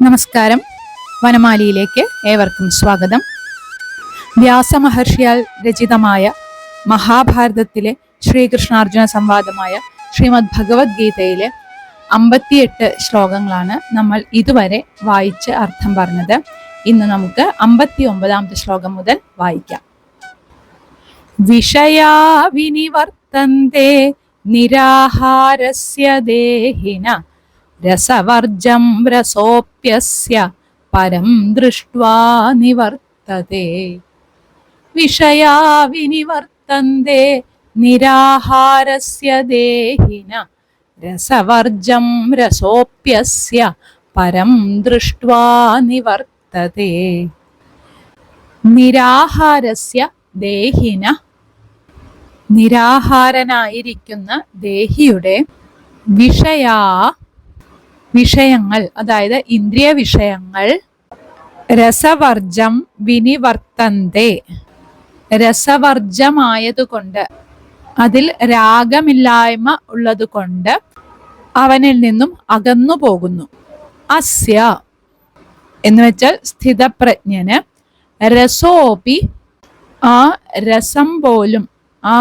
നമസ്കാരം. വനമാലിയിലേക്ക് ഏവർക്കും സ്വാഗതം. വ്യാസമഹർഷിയാൽ രചിതമായ മഹാഭാരതത്തിലെ ശ്രീകൃഷ്ണാർജുന സംവാദമായ ശ്രീമദ് ഭഗവത്ഗീതയിലെ 58 ശ്ലോകങ്ങളാണ് നമ്മൾ ഇതുവരെ വായിച്ച് അർത്ഥം പറഞ്ഞത്. ഇന്ന് നമുക്ക് 59ാമത്തെ ശ്ലോകം മുതൽ വായിക്കാം. വിഷയാ വിനിവർത്തന്തെ നിരാഹാരസ്യ ദേഹിന രസവർജം രസോപ്യസ്യ പരം ദൃഷ്ട്വാ നിവർത്തതേ. വിഷയാ വിനിവർത്തന്തെ നിരാഹാരസ്യ ദേഹിന രസവർജം രസോപ്യസ്യ പരം ദൃഷ്ട്വാ നിവർത്തതേ. നിരാഹാരസ്യ ദേഹിന, നിരാഹാരനായിരിക്കുന്ന ദേഹിയുടെ വിഷയങ്ങൾ, അതായത് ഇന്ദ്രിയ വിഷയങ്ങൾ, രസവർജം വിനിവർത്തന്തെ, രസവർജമായതുകൊണ്ട്, അതിൽ രാഗമില്ലായ്മ ഉള്ളതുകൊണ്ട് അവനിൽ നിന്നും അകന്നു പോകുന്നു. അസ്യ എന്ന് വെച്ചാൽ സ്ഥിതപ്രജ്ഞന്, രസോപി ആ രസം പോലും, ആ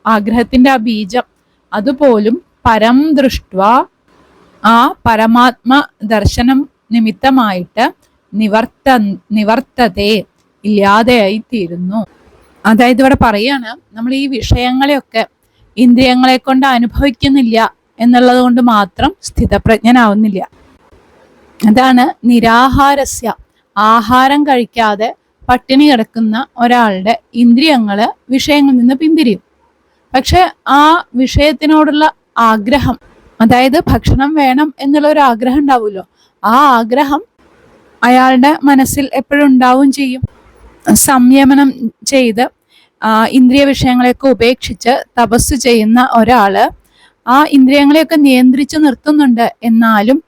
ആഗ്രഹത്തിന്റെ ആ ബീജം അതുപോലും, പരം ദൃഷ്ട്വാ ആ പരമാത്മ ദർശനം നിമിത്തമായിട്ട് നിവർത്തതേ ഇല്ലാതെയായി തീരുന്നു. അതായത് ഇവിടെ പറയാണ്, നമ്മൾ ഈ വിഷയങ്ങളെയൊക്കെ ഇന്ദ്രിയങ്ങളെ കൊണ്ട് അനുഭവിക്കുന്നില്ല എന്നുള്ളത് കൊണ്ട് മാത്രം സ്ഥിതപ്രജ്ഞനാവുന്നില്ല. അതാണ് നിരാഹാരസ്യ, ആഹാരം കഴിക്കാതെ പട്ടിണി കിടക്കുന്ന ഒരാളുടെ ഇന്ദ്രിയങ്ങള് വിഷയങ്ങളിൽ നിന്ന് പിന്തിരിയും. പക്ഷെ ആ വിഷയത്തിനോടുള്ള ആഗ്രഹം, അതായത് ഭക്ഷണം വേണം എന്നുള്ള ഒരു ആഗ്രഹം ഉണ്ടാവുമല്ലോ, ആ ആഗ്രഹം അയാളുടെ മനസ്സിൽ എപ്പോഴും ഉണ്ടാവും ചെയ്യും. സംയമനം ചെയ്ത് ഇന്ദ്രിയ വിഷയങ്ങളെയൊക്കെ ഉപേക്ഷിച്ച് തപസ് ചെയ്യുന്ന ഒരാള് ആ ഇന്ദ്രിയങ്ങളെയൊക്കെ നിയന്ത്രിച്ചു നിർത്തുന്നുണ്ട്. എന്നാലും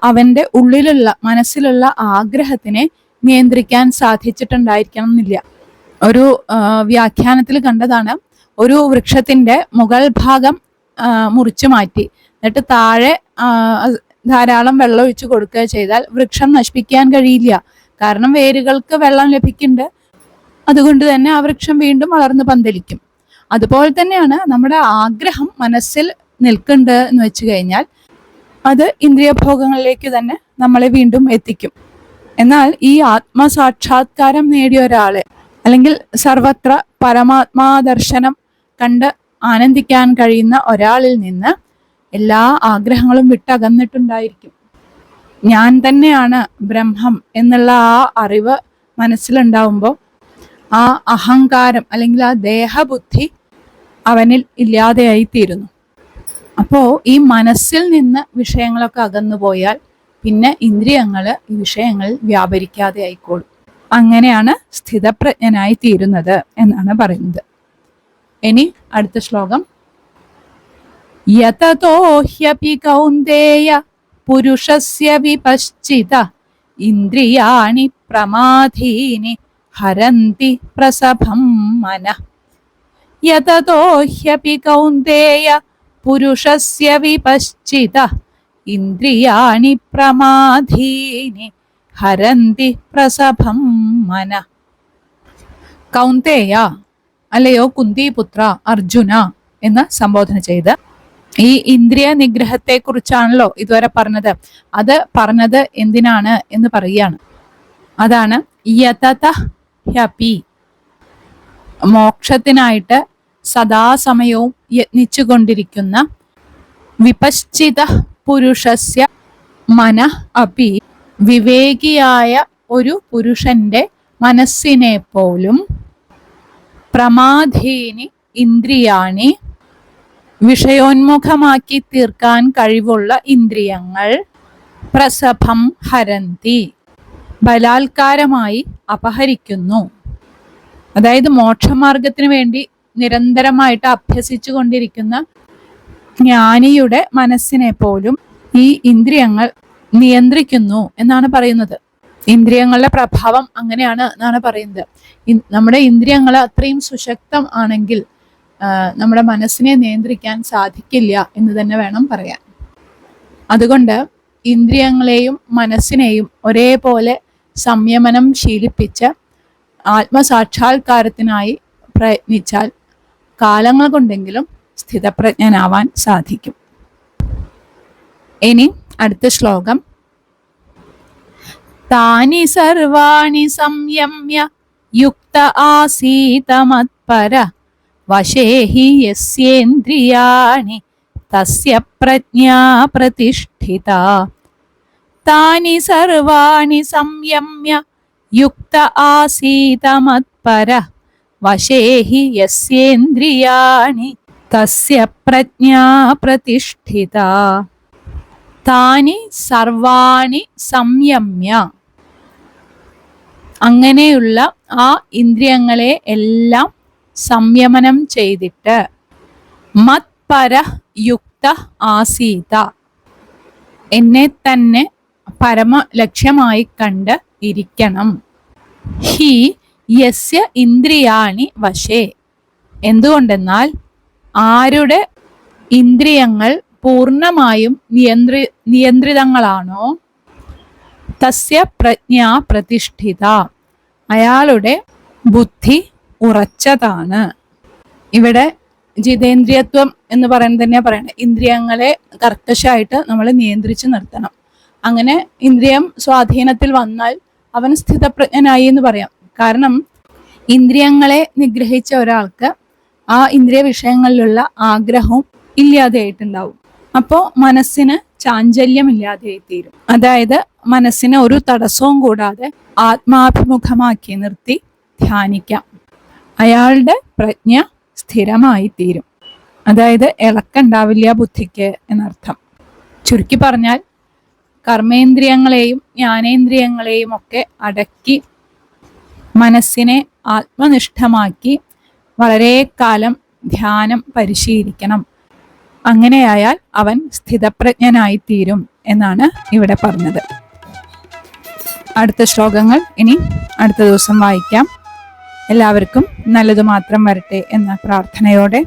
അവന്റെ ഉള്ളിലുള്ള മനസ്സിലുള്ള ആഗ്രഹത്തിനെ നിയന്ത്രിക്കാൻ സാധിച്ചിട്ടുണ്ടായിരിക്കണം എന്നില്ല. ഒരു വ്യാഖ്യാനത്തിൽ കണ്ടതാണ്, ഒരു വൃക്ഷത്തിന്റെ മുകൾ ഭാഗം മുറിച്ചു മാറ്റി എന്നിട്ട് താഴെ ധാരാളം വെള്ളം ഒഴിച്ചു കൊടുക്കുക ചെയ്താൽ വൃക്ഷം നശിപ്പിക്കാൻ കഴിയില്ല. കാരണം വേരുകൾക്ക് വെള്ളം ലഭിക്കുന്നുണ്ട്, അതുകൊണ്ട് തന്നെ ആ വൃക്ഷം വീണ്ടും വളർന്ന് പന്തലിക്കും. അതുപോലെ തന്നെയാണ് നമ്മുടെ ആഗ്രഹം മനസ്സിൽ നിൽക്കുന്നുണ്ട് എന്ന് വെച്ച് കഴിഞ്ഞാൽ അത് ഇന്ദ്രിയഭോഗങ്ങളിലേക്ക് തന്നെ നമ്മളെ വീണ്ടും എത്തിക്കും. എന്നാൽ ഈ ആത്മസാക്ഷാത്കാരം നേടിയ ഒരാളെ, അല്ലെങ്കിൽ സർവത്ര പരമാത്മാ ദർശനം കണ്ട് ആനന്ദിക്കാൻ കഴിയുന്ന ഒരാളിൽ നിന്ന് എല്ലാ ആഗ്രഹങ്ങളും വിട്ടകന്നിട്ടുണ്ടായിരിക്കും. ഞാൻ തന്നെയാണ് ബ്രഹ്മം എന്നുള്ള ആ അറിവ് മനസ്സിലുണ്ടാവുമ്പോൾ ആ അഹങ്കാരം അല്ലെങ്കിൽ ആ ദേഹബുദ്ധി അവനിൽ ഇല്ലാതെയായി തീരുന്നു. അപ്പോൾ ഈ മനസ്സിൽ നിന്ന് വിഷയങ്ങളൊക്കെ അകന്നു പോയാൽ പിന്നെ ഇന്ദ്രിയങ്ങള് ഈ വിഷയങ്ങളിൽ വ്യാപരിക്കാതെ ആയിക്കോളും. അങ്ങനെയാണ് സ്ഥിതപ്രജ്ഞനായി തീരുന്നത് എന്നാണ് പറയുന്നത്. ഇനി അടുത്ത ശ്ലോകം. യതതോ ഹ്യപി കൗന്ദേയ പുരുഷസ്യ വിപശ്ചിത ഇന്ദ്രിയാണി പ്രമാധീനി ഹരന്തി പ്രസഭം മനഃ. യതതോ ഹ്യപി കൗന്ദേയ പുരുഷസ്യ വിപശ്ചിത ഇന്ദ്രിയാണി പ്രമാധീനി ഹരന്തി പ്രസഭം മനഃ. കൗന്ദേയ, അല്ലയോ കുന്തിപുത്ര അർജുന എന്ന് സംബോധന ചെയ്ത്, ഈ ഇന്ദ്രിയ നിഗ്രഹത്തെ കുറിച്ചാണല്ലോ ഇതുവരെ പറഞ്ഞത്. അത് പറഞ്ഞത് എന്തിനാണ് എന്ന് പറയുകയാണ്. അതാണ് യതതഃ ഹ്യപി, മോക്ഷത്തിനായിട്ട് സദാസമയവും യത്നിച്ചു കൊണ്ടിരിക്കുന്ന, വിപശ്ചിത പുരുഷസ്യ മനഃ അപി, വിവേകിയായ ഒരു പുരുഷന്റെ മനസ്സിനെ പോലും, പ്രമാധീനി ഇന്ദ്രിയാണി, വിഷയോന്മുഖമാക്കി തീർക്കാൻ കഴിവുള്ള ഇന്ദ്രിയങ്ങൾ, പ്രസഭം ഹരന്തി, ബലാത്കാരമായി അപഹരിക്കുന്നു. അതായത് മോക്ഷമാർഗത്തിന് വേണ്ടി നിരന്തരമായിട്ട് അഭ്യസിച്ചു കൊണ്ടിരിക്കുന്ന ജ്ഞാനിയുടെ മനസ്സിനെ പോലും ഈ ഇന്ദ്രിയങ്ങൾ നിയന്ത്രിക്കുന്നു എന്നാണ് പറയുന്നത്. ഇന്ദ്രിയങ്ങളുടെ പ്രഭാവം അങ്ങനെയാണ് എന്നാണ് പറയുന്നത്. നമ്മുടെ ഇന്ദ്രിയങ്ങൾ അത്രയും സുശക്തം ആണെങ്കിൽ നമ്മുടെ മനസ്സിനെ നിയന്ത്രിക്കാൻ സാധിക്കില്ല എന്ന് തന്നെ വേണം പറയാൻ. അതുകൊണ്ട് ഇന്ദ്രിയങ്ങളെയും മനസ്സിനെയും ഒരേപോലെ സംയമനം ശീലിപ്പിച്ച് ആത്മസാക്ഷാത്കാരത്തിനായി പ്രയത്നിച്ചാൽ കാലങ്ങൾ കൊണ്ടെങ്കിലും സ്ഥിതപ്രജ്ഞനാവാൻ സാധിക്കും. ഇനി അടുത്ത ശ്ലോകം. താനി സർവാണി സംയമ്യ യുക്ത ആസീത മത്പര വശേ ഹി യസ്യേന്ദ്രിയാണി തസ്യ പ്രജ്ഞാ പ്രതിഷ്ഠിത. താനി സർവാണി സംയമ്യ യുക്ത ആസീത മത്പര വശേ ഹി യസ്യേന്ദ്രിയാണി തസ്യ പ്രജ്ഞാ പ്രതിഷ്ഠിത. താനി സർവാണി സംയമ്യ, അങ്ങനെയുള്ള ആ ഇന്ദ്രിയങ്ങളെ എല്ലാം സംയമനം ചെയ്തിട്ട് മത്പര യുക്ത ആസീത, എന്നെ തന്നെ പരമ ലക്ഷ്യമായി കണ്ട് ഇരിക്കണം. ഹി യസ്യ ഇന്ദ്രിയാണി വശേ, എന്തുകൊണ്ടെന്നാൽ ആരുടെ ഇന്ദ്രിയങ്ങൾ പൂർണ്ണമായും നിയന്ത്രിതങ്ങളാണോ തസ്യ പ്രജ്ഞാ പ്രതിഷ്ഠിത, അയാളുടെ ബുദ്ധി ഉറച്ചതാണ്. ഇവിടെ ജിതേന്ദ്രിയത്വം എന്ന് പറയുന്നത് തന്നെയാ പറയണത്. ഇന്ദ്രിയങ്ങളെ കർക്കശമായിട്ട് നമ്മൾ നിയന്ത്രിച്ച് നിർത്തണം. അങ്ങനെ ഇന്ദ്രിയം സ്വാധീനത്തിൽ വന്നാൽ അവൻ സ്ഥിതപ്രജ്ഞനായി എന്ന് പറയാം. കാരണം ഇന്ദ്രിയങ്ങളെ നിഗ്രഹിച്ച ഒരാൾക്ക് ആ ഇന്ദ്രിയ വിഷയങ്ങളിലുള്ള ആഗ്രഹവും ഇല്ലാതെയായിട്ടുണ്ടാവും. അപ്പോൾ മനസ്സിന് ചാഞ്ചല്യമില്ലാതെയായി തീരും. അതായത് മനസ്സിനെ ഒരു തടസ്സവും കൂടാതെ ആത്മാഭിമുഖമാക്കി നിർത്തി ധ്യാനിക്കാം. അയാളുടെ പ്രജ്ഞ സ്ഥിരമായി തീരും. അതായത് ഇളക്കുണ്ടാവില്ല ബുദ്ധിക്ക് എന്നർത്ഥം. ചുരുക്കി പറഞ്ഞാൽ കർമ്മേന്ദ്രിയങ്ങളെയും ജ്ഞാനേന്ദ്രിയങ്ങളെയും ഒക്കെ അടക്കി മനസ്സിനെ ആത്മനിഷ്ഠമാക്കി വളരെ കാലം ധ്യാനം പരിശീലിക്കണം. അങ്ങനെയായാൽ അവൻ സ്ഥിതപ്രജ്ഞനായി തീരും എന്നാണ് ഇവിടെ പറഞ്ഞത്. അടുത്ത ശ്ലോകങ്ങൾ ഇനി അടുത്ത ദിവസം വായിക്കാം. എല്ലാവർക്കും നല്ലത് മാത്രം വരട്ടെ എന്ന പ്രാർത്ഥനയോടെ